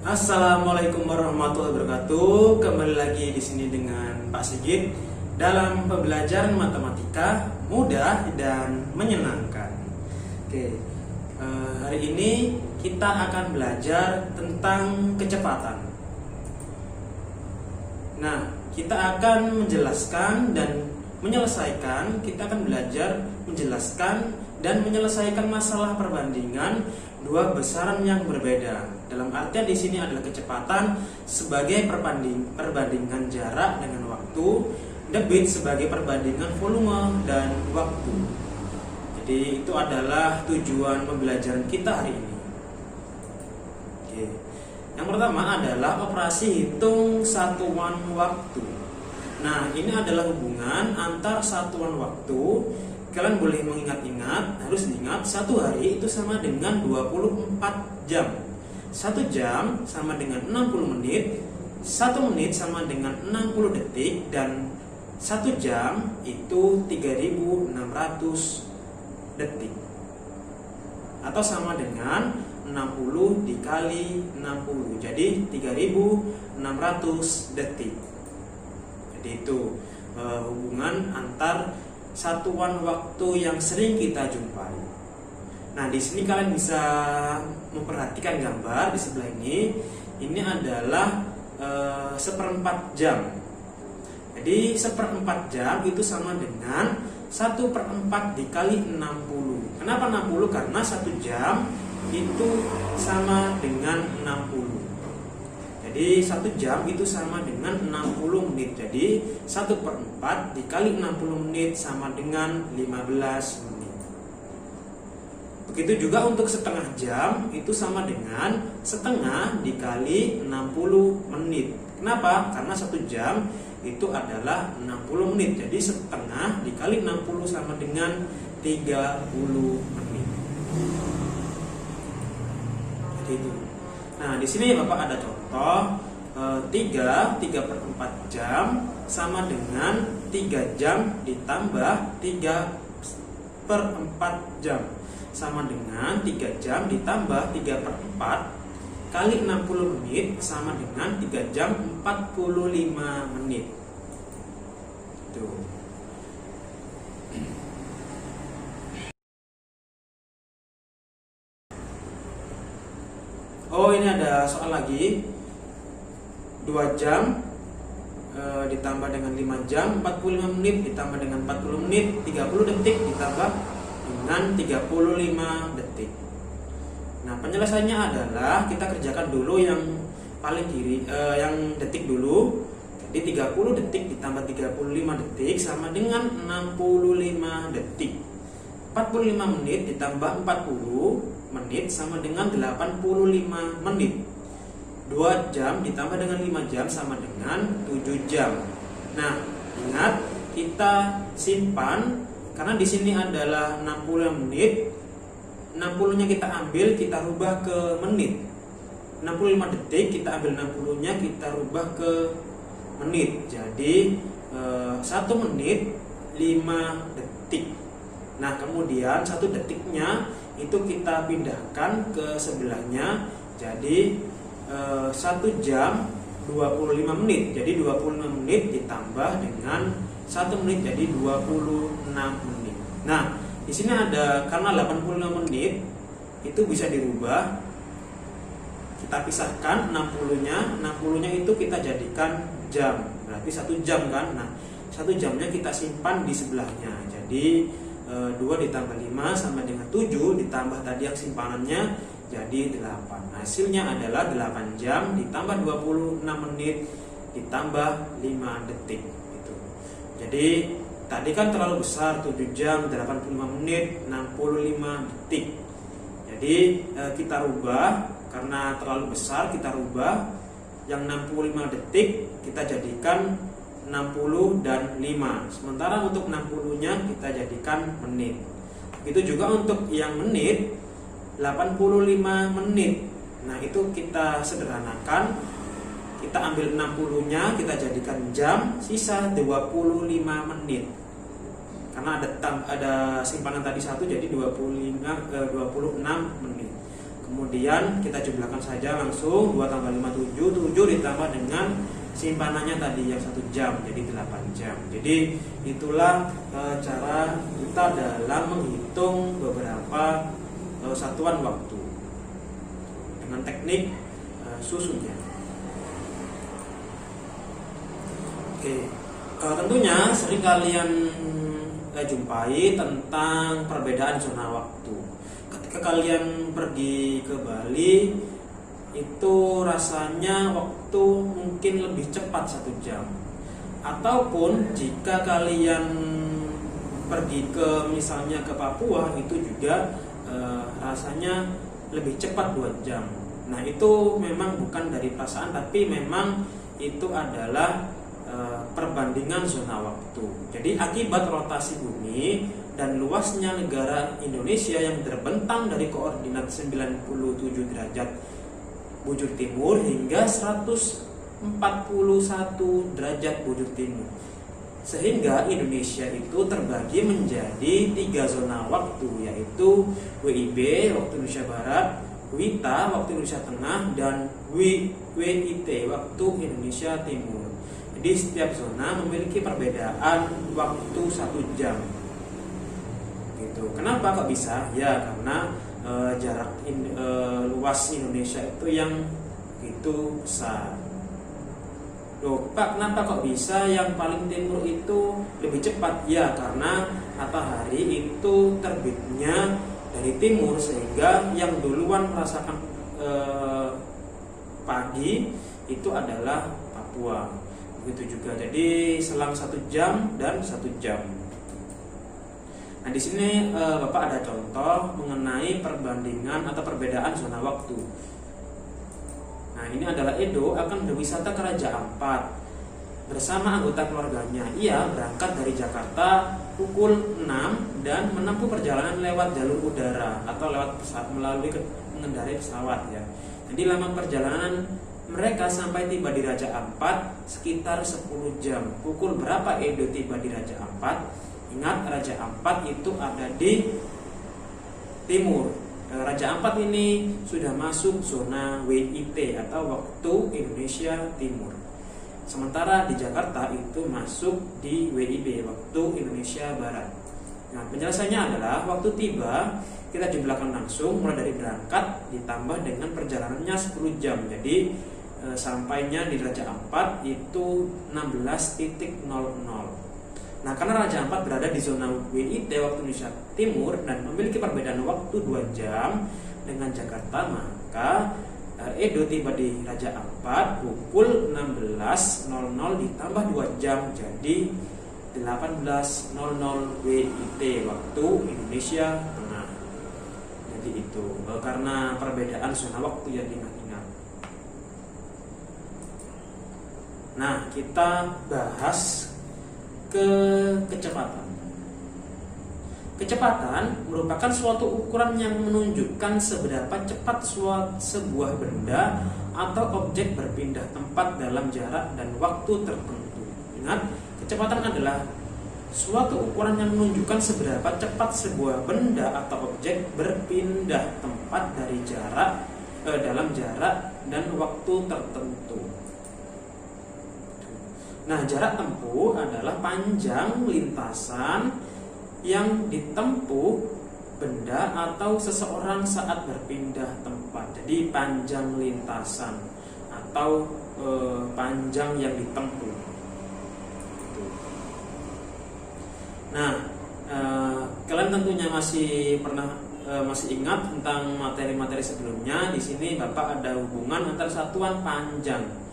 Assalamualaikum warahmatullahi wabarakatuh. Kembali lagi di sini dengan Pak Sigit dalam pembelajaran matematika mudah dan menyenangkan. Oke, hari ini kita akan belajar tentang kecepatan. Nah, kita akan menjelaskan dan menyelesaikan. Kita akan belajar menjelaskan dan menyelesaikan masalah perbandingan dua besaran yang berbeda. Dalam artian di sini adalah kecepatan sebagai perbandingan jarak dengan waktu, debit sebagai perbandingan volume dan waktu. Jadi itu adalah tujuan pembelajaran kita hari ini. Oke. Yang pertama adalah operasi hitung satuan waktu. Nah, ini adalah hubungan antar satuan waktu. Kalian boleh mengingat-ingat, harus diingat, satu hari itu sama dengan 24 jam. 1 jam sama dengan 60 menit, 1 menit sama dengan 60 detik, dan 1 jam itu 3600 detik. Atau sama dengan 60 dikali 60, jadi 3600 detik. Jadi itu hubungan antar satuan waktu yang sering kita jumpai. Nah, di sini kalian bisa memperhatikan gambar di sebelah ini. Ini adalah 1/4 jam. Jadi 1/4 jam itu sama dengan 1/4 dikali 60. Kenapa 60? Karena 1 jam itu sama dengan 60. Jadi 1 jam itu sama dengan 60 menit. Jadi 1/4 dikali 60 menit sama dengan 15 menit. Begitu juga untuk setengah jam itu sama dengan setengah dikali 60 menit. Kenapa? Karena 1 jam itu adalah 60 menit. Jadi setengah dikali 60 sama dengan 30 menit. Jadi itu. Nah, di sini Bapak ada contoh 3/4 jam sama dengan 3 jam ditambah 3/4 jam sama dengan 3 jam ditambah 3/4 kali 60 menit sama dengan 3 jam 45 menit. Tuh. Oh, ini ada soal lagi. 2 jam ditambah dengan 5 jam 45 menit ditambah dengan 40 menit 30 detik ditambah dengan 35 detik. Nah, penyelesaiannya adalah kita kerjakan dulu yang paling kiri, yang detik dulu. Jadi 30 detik ditambah 35 detik sama dengan 65 detik. 45 menit ditambah 40 menit sama dengan 85 menit. 2 jam ditambah dengan 5 jam sama dengan 7 jam. Nah, ingat kita simpan karena di sini adalah 60 menit. 60-nya kita ambil, kita rubah ke menit. 65 detik kita ambil 60-nya, kita rubah ke menit. Jadi 1 menit 5 detik. Nah, kemudian 1 detiknya itu kita pindahkan ke sebelahnya. Jadi 1 jam 25 menit. Jadi 25 menit ditambah dengan 1 menit jadi 26 menit. Nah, di sini ada karena 85 menit itu bisa dirubah. Kita pisahkan 60-nya. 60-nya itu kita jadikan jam. Berarti 1 jam kan? Nah, 1 jamnya kita simpan di sebelahnya. Jadi 2 ditambah 5 sama dengan 7 ditambah tadi yang simpanannya jadi 8. Hasilnya adalah 8 jam ditambah 26 menit ditambah 5 detik gitu. Jadi tadi kan terlalu besar, 7 jam 85 menit 65 detik. Jadi kita rubah, karena terlalu besar kita rubah. Yang 65 detik kita jadikan 60 dan 5. Sementara untuk 60-nya kita jadikan menit. Begitu juga untuk yang menit 85 menit. Nah, itu kita sederhanakan. Kita ambil 60-nya, kita jadikan jam, sisa 25 menit. Karena ada simpanan tadi 1 jadi 26 menit. Kemudian kita jumlahkan saja langsung 2 tambah 5 7 ditambah dengan simpanannya tadi yang 1 jam, jadi 8 jam. Jadi itulah cara kita dalam menghitung beberapa satuan waktu dengan teknik susunnya. Oke, tentunya sering kalian jumpai tentang perbedaan zona waktu. Ketika kalian pergi ke Bali, itu rasanya waktu mungkin lebih cepat 1 jam. Ataupun jika kalian pergi ke misalnya ke Papua, itu juga rasanya lebih cepat 2 jam. Nah, itu memang bukan dari perasaan, tapi memang itu adalah perbandingan zona waktu. Jadi akibat rotasi bumi dan luasnya negara Indonesia yang terbentang dari koordinat 97 derajat bujur timur hingga 141 derajat bujur timur, sehingga Indonesia itu terbagi menjadi 3 zona waktu, yaitu WIB waktu Indonesia Barat, WITA waktu Indonesia Tengah, dan WIT waktu Indonesia Timur. Jadi setiap zona memiliki perbedaan waktu 1 jam. Gitu. Kenapa kok bisa? Ya karena jarak luas Indonesia itu yang itu besar. Loh, Pak, kenapa kok bisa yang paling timur itu lebih cepat? Ya karena matahari itu terbitnya dari timur, sehingga yang duluan merasakan pagi itu adalah Papua. Begitu juga. Jadi selang 1 jam dan 1 jam. Nah, di sini Bapak ada contoh mengenai perbandingan atau perbedaan zona waktu. Nah, ini adalah Edo akan berwisata ke Raja Ampat bersama anggota keluarganya. Ia berangkat dari Jakarta pukul 6 dan menempuh perjalanan lewat jalur udara atau lewat pesawat, melalui mengendarai pesawat ya. Jadi lama perjalanan mereka sampai tiba di Raja Ampat sekitar 10 jam. Pukul berapa Edo tiba di Raja Ampat? Ingat, Raja Ampat itu ada di timur. Raja Ampat ini sudah masuk zona WIT atau waktu Indonesia Timur. Sementara di Jakarta itu masuk di WIB, waktu Indonesia Barat. Nah, penjelasannya adalah waktu tiba kita jumlahkan langsung mulai dari berangkat ditambah dengan perjalanannya 10 jam. Jadi sampainya di Raja Ampat itu 16.00. Nah, karena Raja Ampat berada di zona WIT waktu Indonesia Timur dan memiliki perbedaan waktu 2 jam dengan Jakarta, maka Edo tiba di Raja Ampat pukul 16.00 ditambah 2 jam jadi 18.00 WIT waktu Indonesia Tengah. Jadi itu karena perbedaan zona waktu yang diingat-ingat. Nah, kita bahas kecepatan. Kecepatan merupakan suatu ukuran yang menunjukkan seberapa cepat sebuah benda atau objek berpindah tempat dalam jarak dan waktu tertentu. Ingat, kecepatan adalah suatu ukuran yang menunjukkan seberapa cepat sebuah benda atau objek berpindah tempat dari jarak dalam jarak dan waktu tertentu. Nah, jarak tempuh adalah panjang lintasan yang ditempuh benda atau seseorang saat berpindah tempat. Jadi panjang lintasan atau panjang yang ditempuh. Nah, kalian tentunya masih ingat tentang materi-materi sebelumnya. Di sini Bapak ada hubungan antara satuan panjang.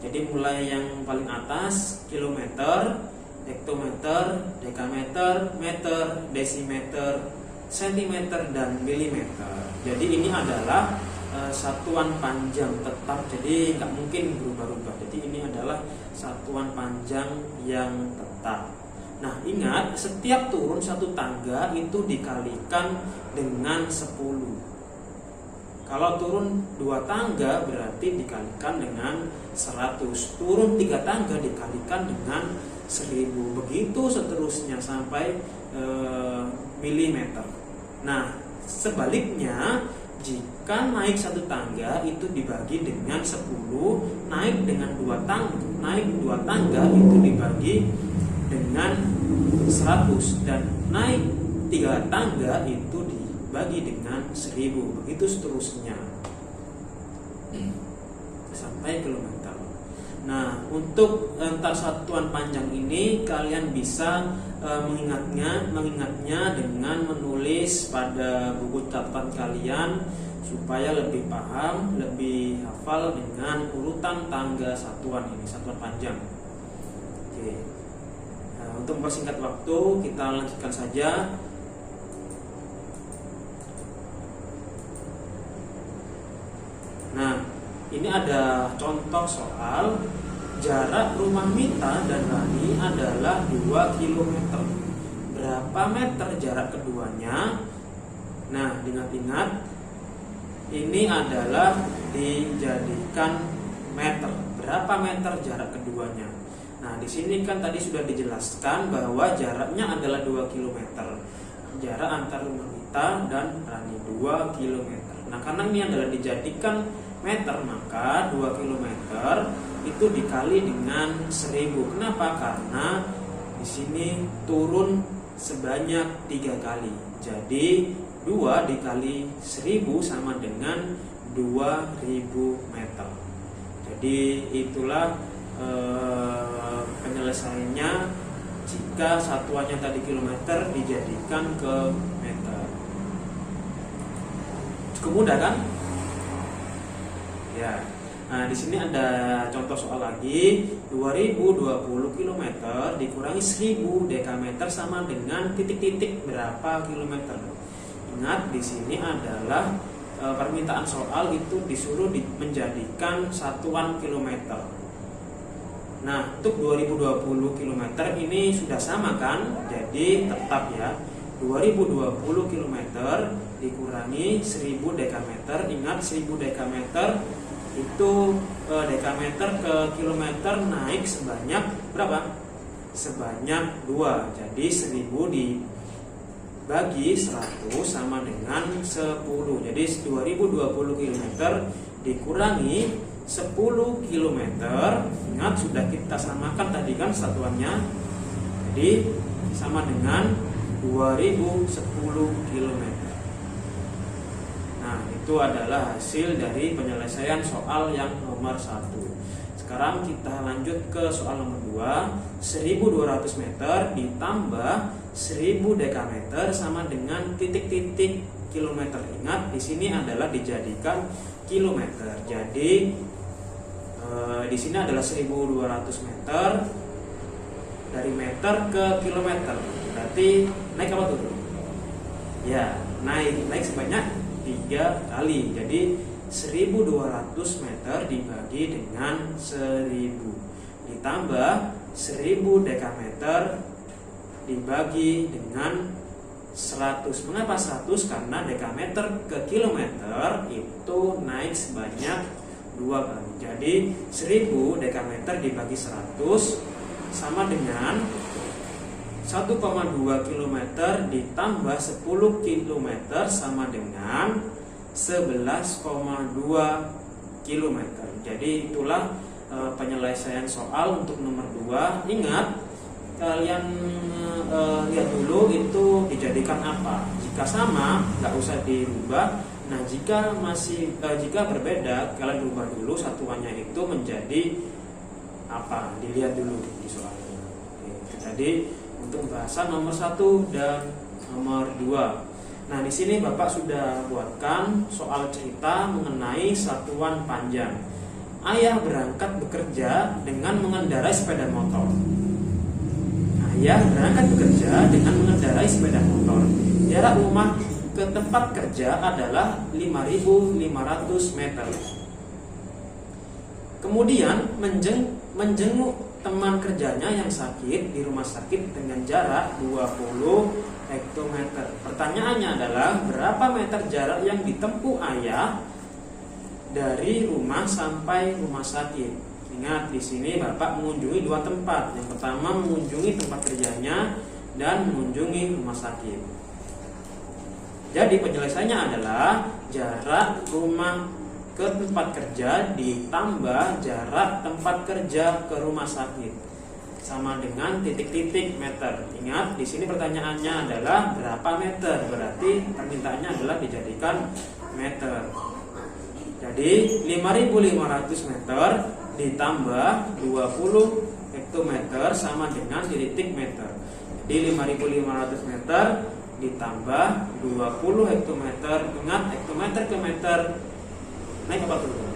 Jadi mulai yang paling atas kilometer, hektometer, dekameter, meter, desimeter, sentimeter, dan milimeter. Jadi ini adalah satuan panjang tetap, jadi nggak mungkin berubah-ubah. Jadi ini adalah satuan panjang yang tetap. Nah, ingat, setiap turun 1 tangga itu dikalikan dengan 10. Kalau turun 2 tangga berarti dikalikan dengan 100. Turun 3 tangga dikalikan dengan 1000. Begitu seterusnya sampai milimeter. Nah, sebaliknya jika naik 1 tangga itu dibagi dengan 10, naik dengan 2 tangga itu dibagi dengan 100, dan naik 3 tangga itu dibagi dengan 1000. Begitu seterusnya sampai kilometer. Nah, untuk antar satuan panjang ini kalian bisa mengingatnya dengan menulis pada buku catatan kalian supaya lebih paham, lebih hafal dengan urutan tangga satuan ini, satuan panjang. Oke. Nah, untuk mempersingkat waktu kita lanjutkan saja. Nah, ini ada contoh soal. Jarak rumah Mita dan Rani adalah 2 km. Berapa meter jarak keduanya? Nah, ingat-ingat, ini adalah dijadikan meter. Berapa meter jarak keduanya? Nah, di sini kan tadi sudah dijelaskan bahwa jaraknya adalah 2 km. Jarak antar rumah Mita dan Rani 2 km. Nah, karena ini adalah dijadikan meter, maka 2 km itu dikali dengan 1000. Kenapa? Karena di sini turun sebanyak 3 kali. Jadi 2 dikali 1000 sama dengan 2000 meter. Jadi itulah penyelesaiannya jika satuannya tadi kilometer dijadikan ke meter. Cukup mudah kan? Ya. Nah, di sini ada contoh soal lagi. 2020 km dikurangi 1000 dekameter sama dengan titik-titik berapa kilometer. Ingat, di sini adalah permintaan soal itu disuruh menjadikan satuan kilometer. Nah, untuk 2020 km ini sudah sama kan? Jadi tetap ya. 2020 km dikurangi 1000 dekameter. Ingat, 1000 dekameter itu dekameter ke kilometer naik sebanyak berapa? Sebanyak 2. Jadi 1000 dibagi 100 sama dengan 10. Jadi 2020 km dikurangi 10 km. Ingat, sudah kita samakan tadi kan satuannya. Jadi sama dengan 2010 km. Nah, itu adalah hasil dari penyelesaian soal yang nomor 1. Sekarang kita lanjut ke soal nomor 2. 1200 meter ditambah 1000 dekameter sama dengan titik-titik kilometer. Ingat, di sini adalah dijadikan kilometer. Jadi di sini adalah 1200 meter, dari meter ke kilometer. Berarti naik apa tuh? Ya, naik sebanyak 3 kali. Jadi 1200 meter dibagi dengan 1000 ditambah 1000 dekameter dibagi dengan 100. Mengapa 100? Karena dekameter ke kilometer itu naik sebanyak 2 kali. Jadi 1000 dekameter dibagi 100 sama dengan 1,2 km ditambah 10 km sama dengan 11,2 km. Jadi itulah penyelesaian soal untuk nomor 2. Ingat, kalian lihat dulu itu dijadikan apa. Jika sama, nggak usah dirubah. Nah, jika berbeda, kalian rubah dulu satuannya itu menjadi apa. Dilihat dulu di soalnya. Oke, jadi untuk pembahasan nomor 1 dan nomor 2. Nah, di sini Bapak sudah buatkan soal cerita mengenai satuan panjang. Ayah berangkat bekerja dengan mengendarai sepeda motor. Ayah berangkat bekerja dengan mengendarai sepeda motor. Jarak rumah ke tempat kerja adalah 5.500 meter. Kemudian menjenguk teman kerjanya yang sakit di rumah sakit dengan jarak 20 hektometer. Pertanyaannya adalah berapa meter jarak yang ditempuh ayah dari rumah sampai rumah sakit. Ingat, di sini Bapak mengunjungi 2 tempat. Yang pertama mengunjungi tempat kerjanya dan mengunjungi rumah sakit. Jadi penyelesaiannya adalah jarak rumah ke tempat kerja ditambah jarak tempat kerja ke rumah sakit sama dengan titik-titik meter. Ingat, di sini pertanyaannya adalah berapa meter, berarti permintaannya adalah dijadikan meter. Jadi 5.500 meter ditambah 20 hektometer sama dengan titik meter. Jadi 5.500 meter ditambah 20 hektometer. Ingat, hektometer ke meter naik apa turun?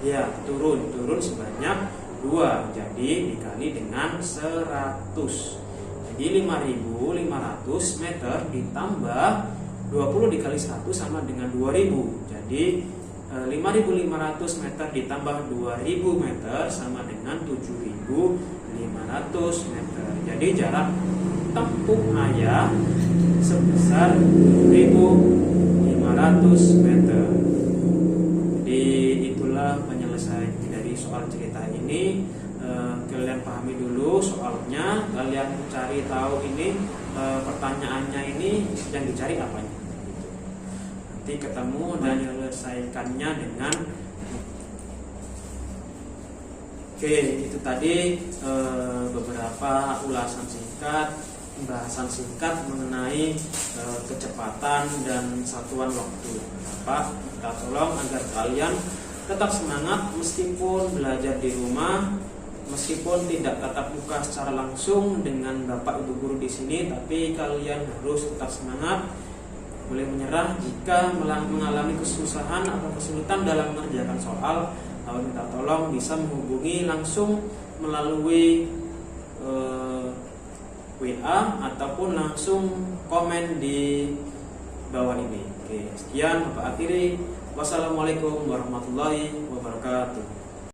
Ya, turun sebanyak 2. Jadi dikali dengan 100. Jadi 5.500 meter ditambah 20 dikali 100 sama dengan 2.000. Jadi 5.500 meter ditambah 2.000 meter sama dengan 7.500 meter. Jadi jarak tempuh Ayah sebesar 7.500 meter. Jadi itulah penyelesaian dari soal cerita ini. Kalian pahami dulu soalnya, kalian cari tahu ini pertanyaannya ini yang dicari apanya. Nanti ketemu dan menyelesaikannya dengan Oke, itu tadi beberapa ulasan singkat, pembahasan singkat mengenai kecepatan dan satuan waktu. Bapak kita tolong agar kalian tetap semangat meskipun belajar di rumah, meskipun tidak tatap muka secara langsung dengan Bapak Ibu guru di sini, tapi kalian harus tetap semangat. Boleh menyerah jika mengalami kesusahan atau kesulitan dalam mengerjakan soal. Kalau minta tolong bisa menghubungi langsung melalui WA ataupun langsung komen di bawah ini. Oke, sekian Bapak akhiri. Wassalamualaikum warahmatullahi wabarakatuh.